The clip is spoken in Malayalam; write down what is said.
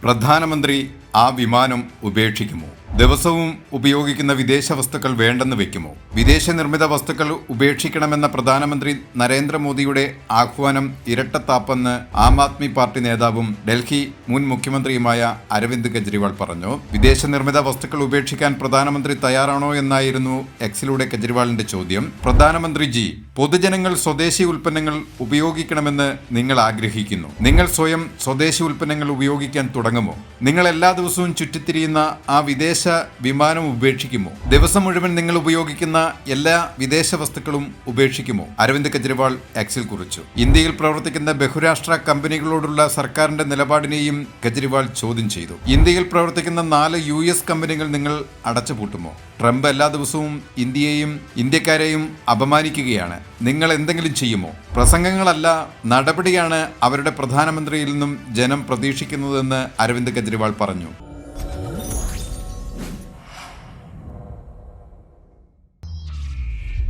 പ്രധാനമന്ത്രി ആ വിമാനം ഉപേക്ഷിക്കുമോ? ദിവസവും ഉപയോഗിക്കുന്ന വിദേശ വസ്തുക്കൾ വേണ്ടെന്ന് വെക്കുമോ? വിദേശ നിർമ്മിത വസ്തുക്കൾ ഉപേക്ഷിക്കണമെന്ന പ്രധാനമന്ത്രി നരേന്ദ്രമോദിയുടെ ആഹ്വാനം ഇരട്ടത്താപ്പെന്ന് ആം ആദ്മി പാർട്ടി നേതാവും ഡൽഹി മുൻ മുഖ്യമന്ത്രിയുമായ അരവിന്ദ് കെജ്രിവാൾ പറഞ്ഞു. വിദേശ നിർമ്മിത വസ്തുക്കൾ ഉപേക്ഷിക്കാൻ പ്രധാനമന്ത്രി തയ്യാറാണോ എന്നായിരുന്നു എക്സിലൂടെ കെജ്രിവാളിന്റെ ചോദ്യം. പ്രധാനമന്ത്രിജി, പൊതുജനങ്ങൾ സ്വദേശി ഉൽപ്പന്നങ്ങൾ ഉപയോഗിക്കണമെന്ന് നിങ്ങൾ ആഗ്രഹിക്കുന്നു. നിങ്ങൾ സ്വയം സ്വദേശി ഉൽപ്പന്നങ്ങൾ ഉപയോഗിക്കാൻ തുടങ്ങുമോ? നിങ്ങൾ എല്ലാ ദിവസവും ചുറ്റിത്തിരിയുന്ന ആ വിദേശ വിമാനം ഉപേക്ഷിക്കുമോ? ദിവസം മുഴുവൻ നിങ്ങൾ ഉപയോഗിക്കുന്ന എല്ലാ വിദേശ വസ്തുക്കളും ഉപേക്ഷിക്കുമോ? അരവിന്ദ് കെജ്രിവാൾ എക്സിൽ കുറിച്ചു. ഇന്ത്യയിൽ പ്രവർത്തിക്കുന്ന ബഹുരാഷ്ട്ര കമ്പനികളോടുള്ള സർക്കാരിന്റെ നിലപാടിനെയും കെജ്രിവാൾ ചോദ്യം ചെയ്തു. ഇന്ത്യയിൽ പ്രവർത്തിക്കുന്ന 4 US കമ്പനികൾ നിങ്ങൾ അടച്ചുപൂട്ടുമോ? ട്രംപ് എല്ലാ ദിവസവും ഇന്ത്യയെയും ഇന്ത്യക്കാരെയും അപമാനിക്കുകയാണ്. നിങ്ങൾ എന്തെങ്കിലും ചെയ്യുമോ? പ്രസംഗങ്ങളല്ല, നടപടിയാണ് അവരുടെ പ്രധാനമന്ത്രിയിൽ നിന്നും ജനം പ്രതീക്ഷിക്കുന്നതെന്ന് അരവിന്ദ് കെജ്രിവാൾ പറഞ്ഞു.